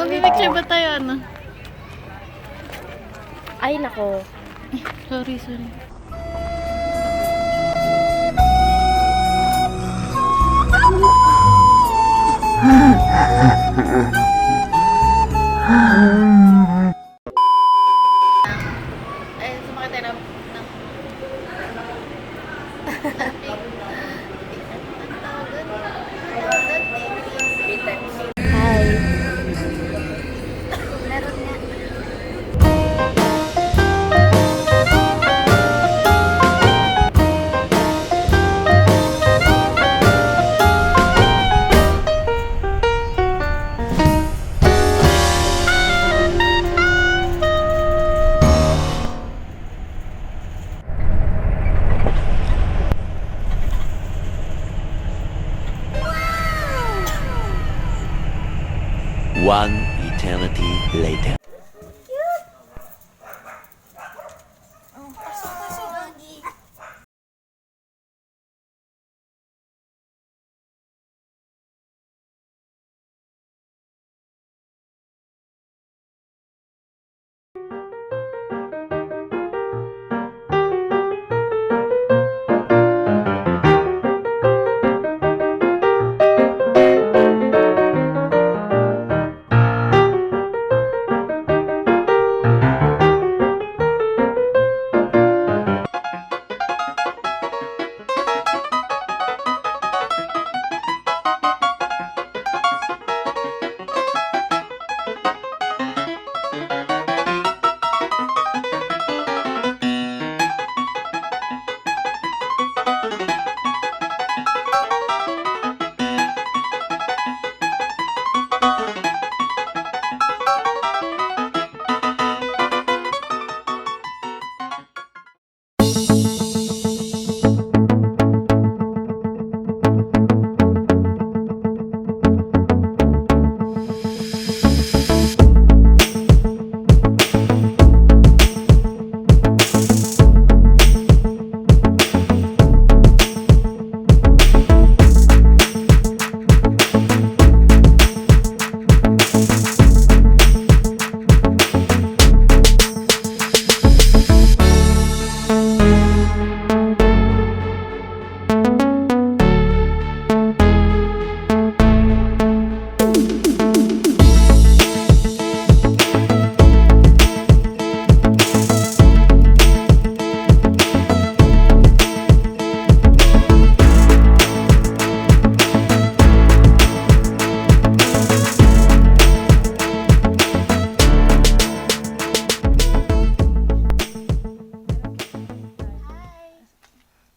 Picture ba tayo ano? Ay, nako. Sorry. Ay, sumakit tayo ng Hi. meron nga. One eternity later.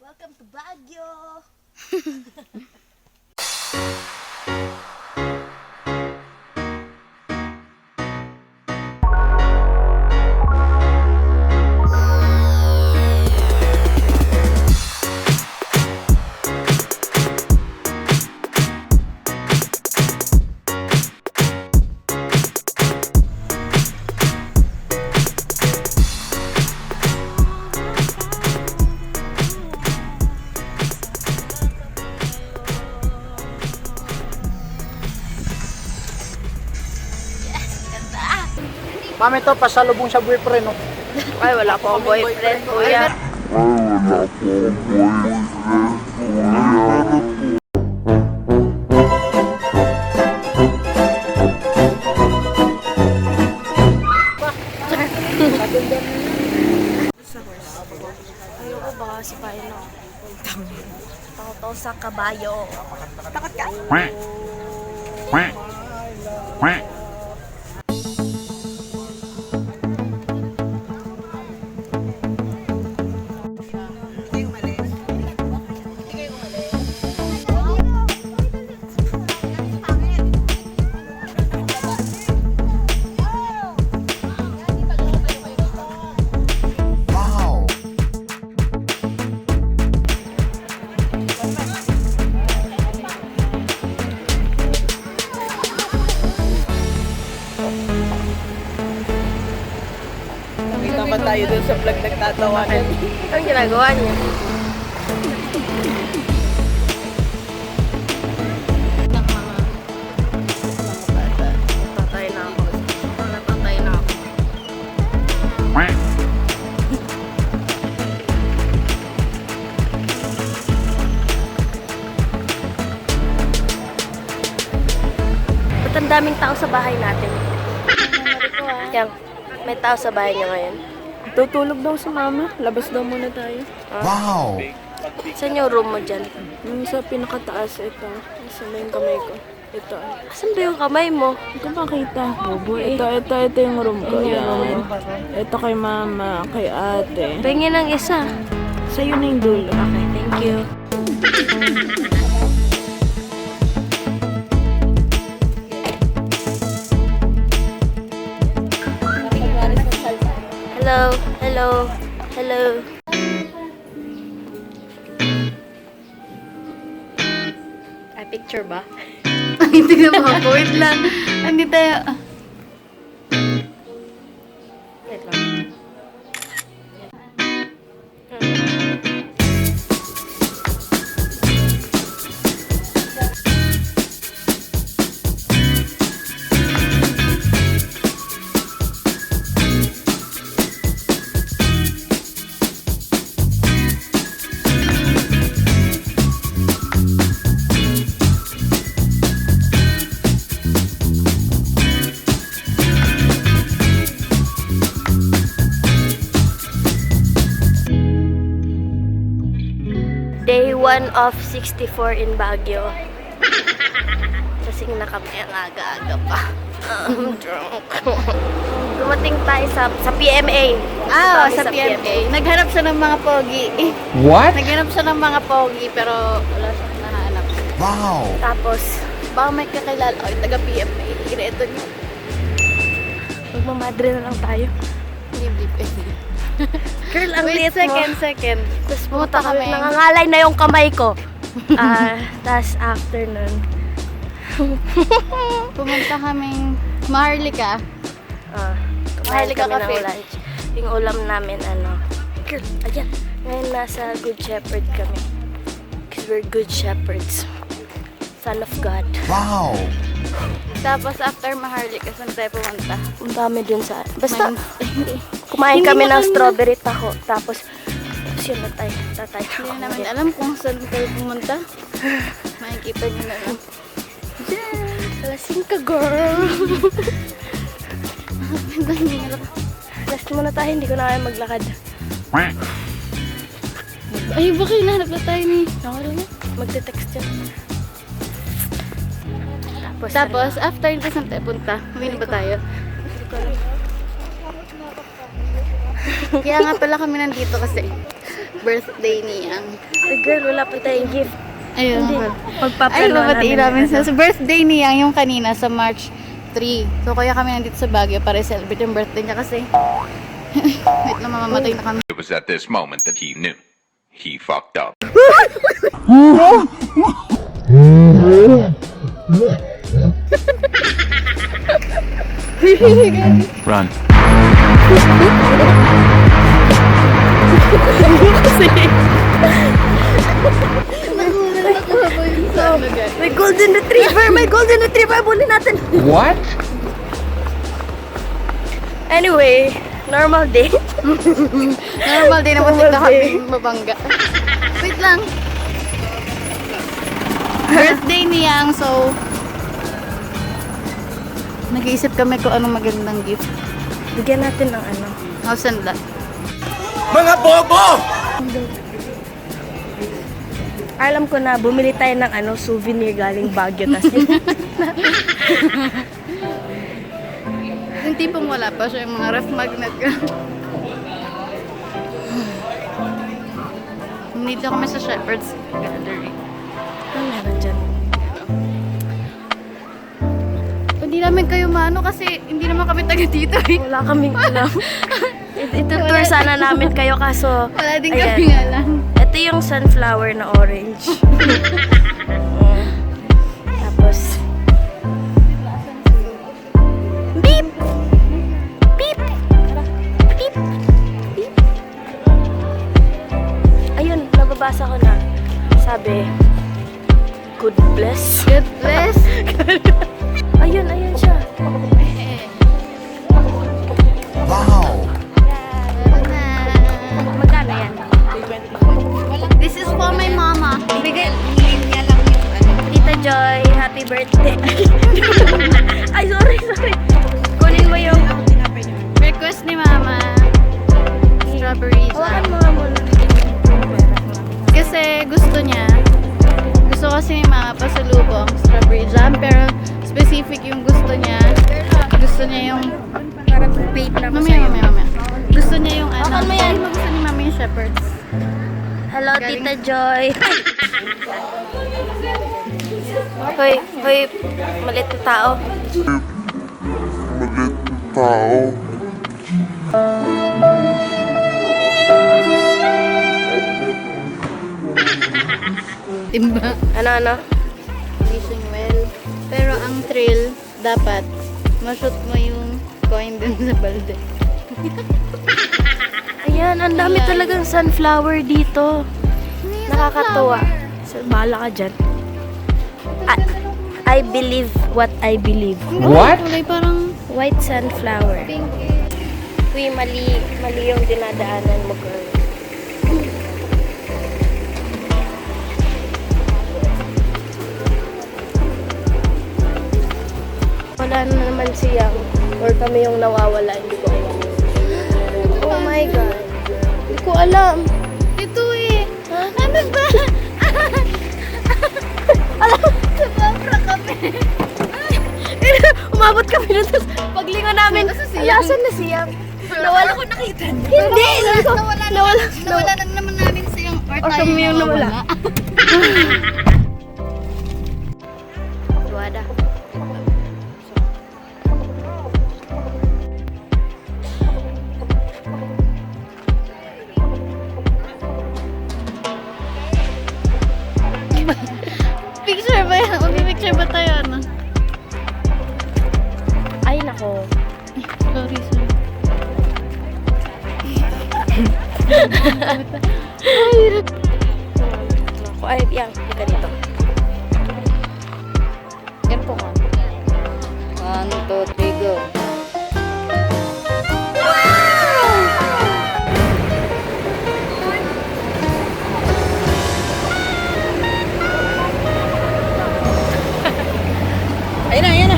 Welcome to Baguio. Ma'am, ito pasalubong sa boyfriend, no? Ay, wala po akong boyfriend, kuya. Ayoko ba si Paino? Takot sa kabayo. Takot ka? naman tayo dun sa vlog nagtatawanan. Ang ginagawa niya. Tatay na ako. daming tao sa bahay natin. Yang, may tao sa bahay niyo ngayon. Tutulog daw si mama. Labas daw muna tayo. Wow! Saan yung room mo dyan? Yung sa pinakataas, ito. Isa na yung kamay ko. Ito. Asan ba yung kamay mo? Hindi ko makita. Bobo. Ito yung room ko. Yan. Ito kay mama, kay ate. Pingin ng isa. Sa'yo na yung dulo. Okay, thank you. Hello, hello, hello. Ay, picture ba? Hindi na ako. Wait lang. Hindi tayo. Wait lang. Day 1 of 64 in Baguio. Kasing na kami ang aga-aga pa. I'm drunk. Dumating tayo sa PMA. Ah, Kami sa PMA. Naghanap siya ng mga pogi. What? Naghanap siya ng mga pogi, pero wala siyang nahanap. Wow! Tapos, Baka may kakilala. Ay, taga PMA. Ito niyo. magmamadre na lang tayo. Hindi pwede. Girl, ang Wait, liit mo. second. Tapos Pumunta kami. Nangangalay na yung kamay ko. Tapos after nun, Pumunta kaming Maharlika. kumain Mahalika kami ng Cafe. lunch. Yung ulam namin, girl, ayan. Ngayon nasa Good Shepherd kami. Because we're Good Shepherds. Son of God. Wow! Tapos after Maharlika, saan tayo pumunta? Ang dami dun sa... Basta, Hindi. kumain Hindi kami na ng kami- strawberry taho. Tapos yun na tayo. Tatay. Hindi na namin alam kung saan tayo pumunta. Makikita niyo na lang. Lasing ka, girl. Last muna tayo. Hindi ko na kaya maglakad. Ay, baka hinahanap na tayo ni... Nakala niya? Magte-text yan. Tapos, after nito, saan tayo punta? Huwin ba tayo? Kaya nga pala kami nandito kasi birthday ni Yang. Ay, girl, wala pa tayong gift. Ayun. Hindi. Ay, Pagpaplano babatiin namin sa birthday ni Yang yung kanina sa March 3. So, kaya kami nandito sa Baguio para celebrate yung birthday niya kasi wait na, mamamatay na kami. It was at this moment that he knew. He fucked up. Run. May golden retriever! May golden retriever! Bulin natin! What? Anyway, normal day. Normal din naman dito kami mabangga. Wait lang. Birthday ni Yang, so nag-iisip kami kung anong magandang gift. Bigyan natin ng House and lot. Mga bobo! Alam ko na, bumili tayo ng souvenir galing Baguio. Tas Yung tipong wala pa siya, yung mga ref magnet. Nandito kami sa Shepherd's Gallery. ano meron dyan? Hindi namin kayo maano kasi hindi naman kami taga dito eh. Wala kaming alam. Itutur sana namin kayo kaso... Wala din ayan. kami alam. Ito yung sunflower na orange. Mm. Tapos... Beep! Beep! Beep! Beep! Ayun, nababasa ko na. Sabi... God bless. God bless. Ayun, ayun siya. Wow! Magkano yan? This is for my mama. Bigay. Tita Joy, happy birthday. Hawakan mo nga muna. Kasi gusto niya. Gusto kasi ni Mama pasalubong strawberry jam, pero specific yung gusto niya. Gusto niya yung... Parang vape na Mamaya. Gusto niya yung ano. Hawakan mo yan. Gusto ni Mama yung shepherds. Hello, Galing. Tita Joy. Hoy, malit na tao. Timba. Ano? Wishing well. Pero ang thrill, dapat ma-shoot mo yung coin dun sa balde. Ayan, ang dami talagang sunflower dito. Nakakatuwa. So, bahala ka dyan. I believe what I believe. What? Kulay parang White sunflower. pink. Uy, mali yung dinadaanan mo, girl. Wala na naman siyang, or kami yung nawawala, hindi ko alam. Oh my God. Hindi ko alam. Ito eh. Ano ba? Sumabra kami. Umabot kami na, tapos paglingon namin, Nasa siyang. alasan na siyang. Nawala ko nakita. Hindi! Nawala na naman namin siyang or tayo kami yung nawala. Wada. Picture ba yan? Mag-picture ba tayo? Ano? Ay, nako. Sorry. Nako, ay, yan. Ika dito. Yan po ka. 1, 2, 3, go. Ayan na.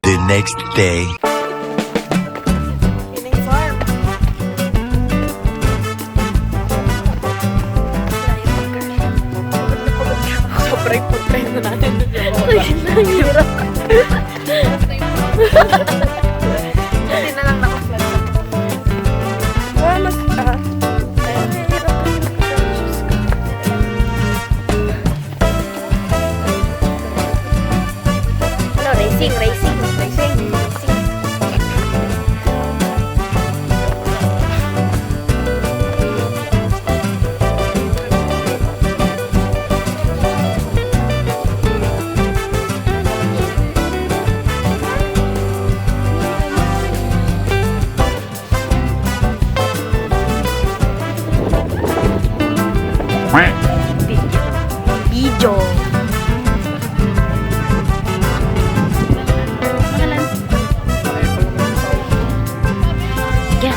The next day. Sobrang putay na natin. Ang hirap. Hindi na lang naka-flat. Mas, ay, ang hirap. Ano, racing. Video. Yeah.